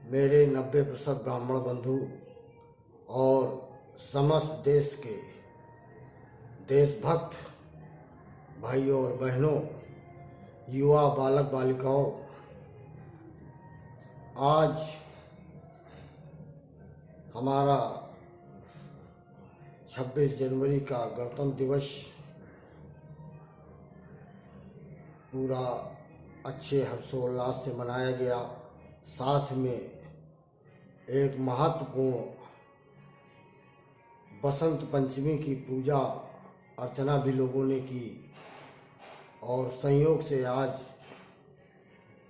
मेरे 90% ब्राह्मण बंधु और समस्त देश के देशभक्त भाइयों और बहनों, युवा बालक बालिकाओं, आज हमारा 26 जनवरी का गणतंत्र दिवस पूरा अच्छे हर्षोल्लास से मनाया गया। साथ में एक महत्वपूर्ण बसंत पंचमी की पूजा अर्चना भी लोगों ने की और संयोग से आज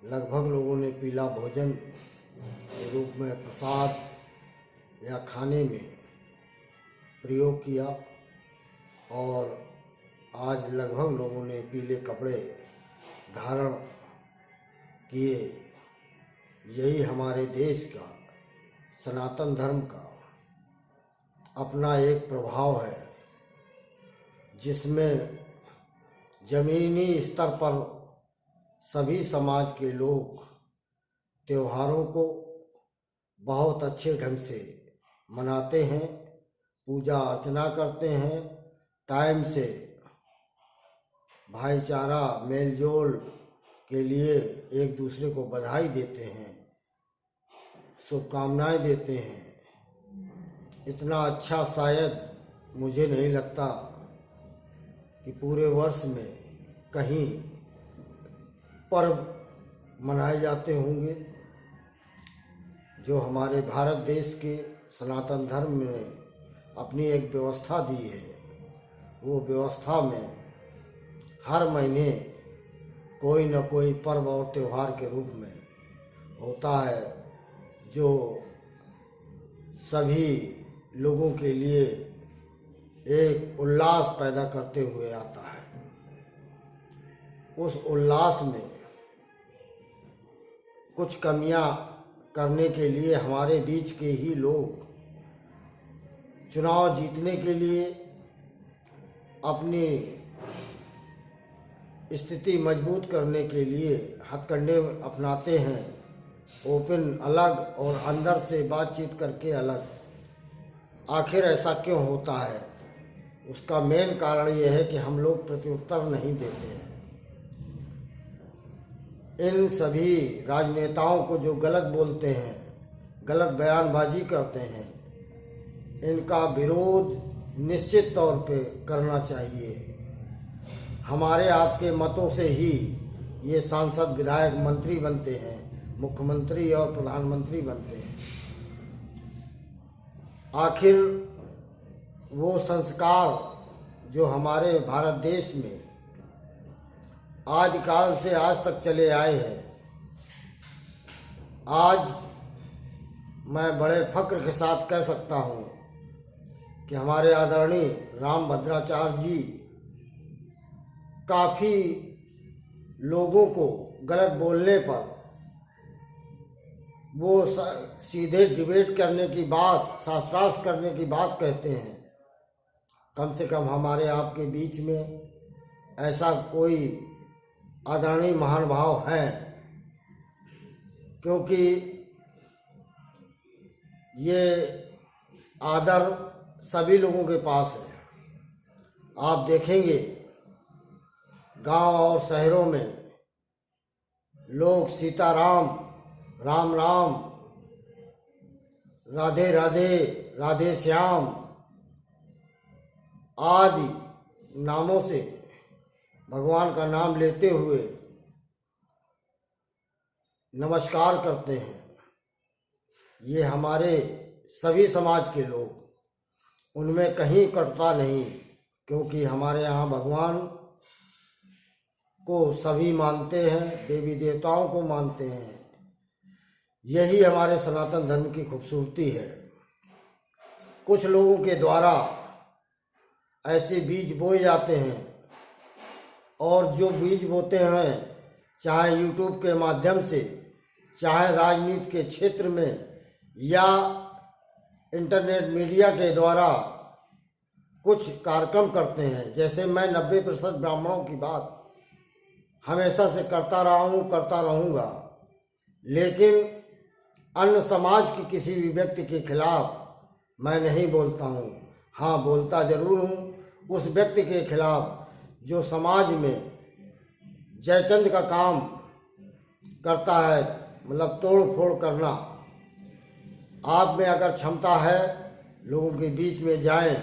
लगभग लोगों ने पीला भोजन के रूप में प्रसाद या खाने में प्रयोग किया और आज लगभग लोगों ने पीले कपड़े धारण किए। यही हमारे देश का सनातन धर्म का अपना एक प्रभाव है, जिसमें जमीनी स्तर पर सभी समाज के लोग त्योहारों को बहुत अच्छे ढंग से मनाते हैं, पूजा अर्चना करते हैं, टाइम से भाईचारा मेलजोल के लिए एक दूसरे को बधाई देते हैं, शुभकामनाएं देते हैं। इतना अच्छा शायद मुझे नहीं लगता कि पूरे वर्ष में कहीं पर्व मनाए जाते होंगे। जो हमारे भारत देश के सनातन धर्म ने अपनी एक व्यवस्था दी है, वो व्यवस्था में हर महीने कोई न कोई पर्व और त्यौहार के रूप में होता है, जो सभी लोगों के लिए एक उल्लास पैदा करते हुए आता है। उस उल्लास में कुछ कमियां करने के लिए हमारे बीच के ही लोग चुनाव जीतने के लिए अपनी स्थिति मजबूत करने के लिए हथकंडे अपनाते हैं, ओपन अलग और अंदर से बातचीत करके अलग। आखिर ऐसा क्यों होता है? उसका मेन कारण यह है कि हम लोग प्रत्युत्तर नहीं देते हैं। इन सभी राजनेताओं को जो गलत बोलते हैं, गलत बयानबाजी करते हैं, इनका विरोध निश्चित तौर पे करना चाहिए। हमारे आपके मतों से ही ये सांसद, विधायक, मंत्री बनते हैं, मुख्यमंत्री और प्रधानमंत्री बनते हैं। आखिर वो संस्कार जो हमारे भारत देश में आदिकाल से आज तक चले आए हैं, आज मैं बड़े फक्र के साथ कह सकता हूँ कि हमारे आदरणीय रामभद्राचार्य जी काफ़ी लोगों को गलत बोलने पर वो सीधे डिबेट करने की बात, शास्त्रार्थ करने की बात कहते हैं। कम से कम हमारे आपके बीच में ऐसा कोई आदरणीय महानुभाव है, क्योंकि ये आदर सभी लोगों के पास है। आप देखेंगे गांव और शहरों में लोग सीताराम, राम राम, राधे राधे, राधे श्याम आदि नामों से भगवान का नाम लेते हुए नमस्कार करते हैं। ये हमारे सभी समाज के लोग, उनमें कहीं कटुता नहीं, क्योंकि हमारे यहाँ भगवान को सभी मानते हैं, देवी देवताओं को मानते हैं। यही हमारे सनातन धर्म की खूबसूरती है। कुछ लोगों के द्वारा ऐसे बीज बोए जाते हैं और जो बीज बोते हैं, चाहे यूट्यूब के माध्यम से, चाहे राजनीति के क्षेत्र में या इंटरनेट मीडिया के द्वारा कुछ कार्यक्रम करते हैं। जैसे मैं 90% ब्राह्मणों की बात हमेशा से करता रहा हूँ, करता रहूँगा, लेकिन अन्य समाज की किसी भी व्यक्ति के खिलाफ मैं नहीं बोलता हूँ। हाँ, बोलता ज़रूर हूँ उस व्यक्ति के खिलाफ जो समाज में जयचंद का काम करता है, मतलब तोड़ फोड़ करना। आप में अगर क्षमता है, लोगों के बीच में जाएं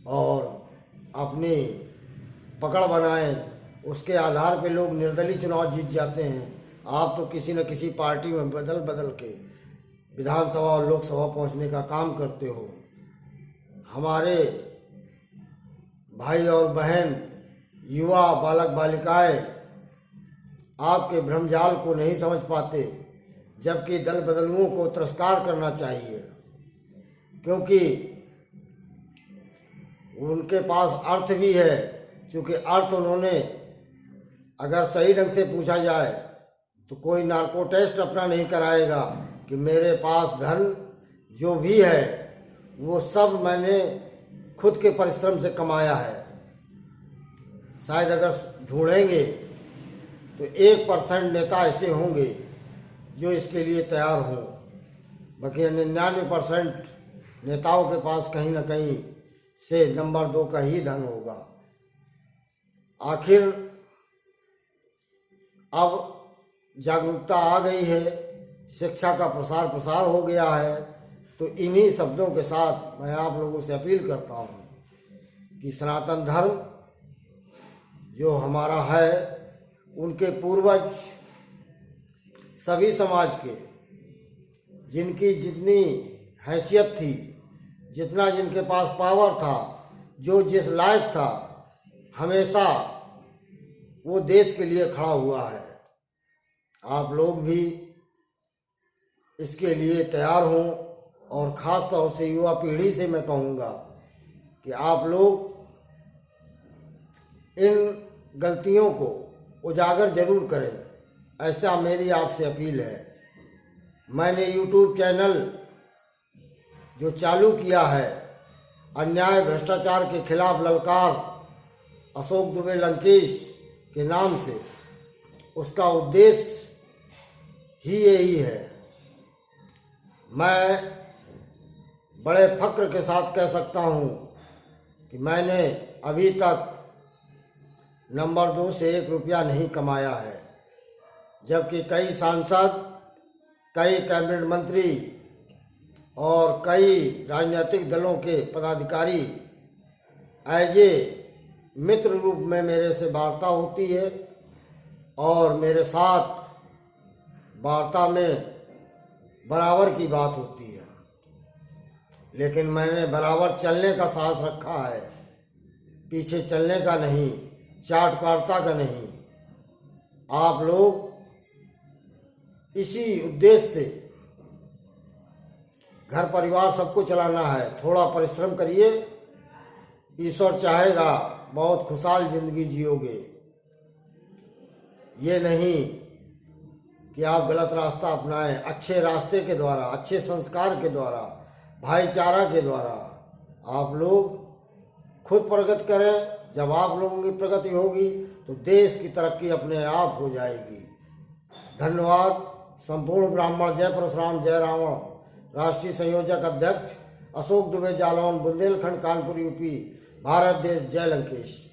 और अपनी पकड़ बनाएं, उसके आधार पे लोग निर्दलीय चुनाव जीत जाते हैं। आप तो किसी न किसी पार्टी में बदल बदल के विधानसभा और लोकसभा पहुंचने का काम करते हो। हमारे भाई और बहन, युवा, बालक बालिकाएं आपके भ्रमजाल को नहीं समझ पाते, जबकि दल बदलुओं को तिरस्कार करना चाहिए, क्योंकि उनके पास अर्थ भी है। क्योंकि अर्थ उन्होंने, अगर सही ढंग से पूछा जाए तो कोई नार्को टेस्ट अपना नहीं कराएगा कि मेरे पास धन जो भी है वो सब मैंने खुद के परिश्रम से कमाया है। शायद अगर ढूंढेंगे तो 1% नेता ऐसे होंगे जो इसके लिए तैयार हों, बाकी 99% नेताओं के पास कहीं ना कहीं से नंबर 2 का ही धन होगा। आखिर अब जागरूकता आ गई है, शिक्षा का प्रसार हो गया है, तो इन्हीं शब्दों के साथ मैं आप लोगों से अपील करता हूँ कि सनातन धर्म जो हमारा है, उनके पूर्वज सभी समाज के, जिनकी जितनी हैसियत थी, जितना जिनके पास पावर था, जो जिस लायक था, हमेशा वो देश के लिए खड़ा हुआ है। आप लोग भी इसके लिए तैयार हों, और ख़ास तौर से युवा पीढ़ी से मैं कहूँगा कि आप लोग इन गलतियों को उजागर ज़रूर करें, ऐसा मेरी आपसे अपील है। मैंने यूट्यूब चैनल जो चालू किया है, अन्याय भ्रष्टाचार के खिलाफ ललकार अशोक दुबे लंकेश के नाम से, उसका उद्देश्य ही यही है। मैं बड़े फक्र के साथ कह सकता हूँ कि मैंने अभी तक नंबर 2 से 1 रुपया नहीं कमाया है, जबकि कई सांसद, कई कैबिनेट मंत्री और कई राजनीतिक दलों के पदाधिकारी एज ए मित्र रूप में मेरे से वार्ता होती है, और मेरे साथ वार्ता में बराबर की बात होती है। लेकिन मैंने बराबर चलने का साहस रखा है, पीछे चलने का नहीं, चाटकारता का नहीं। आप लोग इसी उद्देश्य से, घर परिवार सबको चलाना है, थोड़ा परिश्रम करिए, ईश्वर चाहेगा बहुत खुशहाल जिंदगी जियोगे। ये नहीं कि आप गलत रास्ता अपनाएं। अच्छे रास्ते के द्वारा, अच्छे संस्कार के द्वारा, भाईचारा के द्वारा आप लोग खुद प्रगति करें। जब आप लोगों की प्रगति होगी तो देश की तरक्की अपने आप हो जाएगी। धन्यवाद। संपूर्ण ब्राह्मण जय परशुराम जय रावण। राष्ट्रीय संयोजक अध्यक्ष अशोक दुबे, जालौन, बुंदेलखंड, कानपुर, यूपी, भारत देश। जय लंकेश।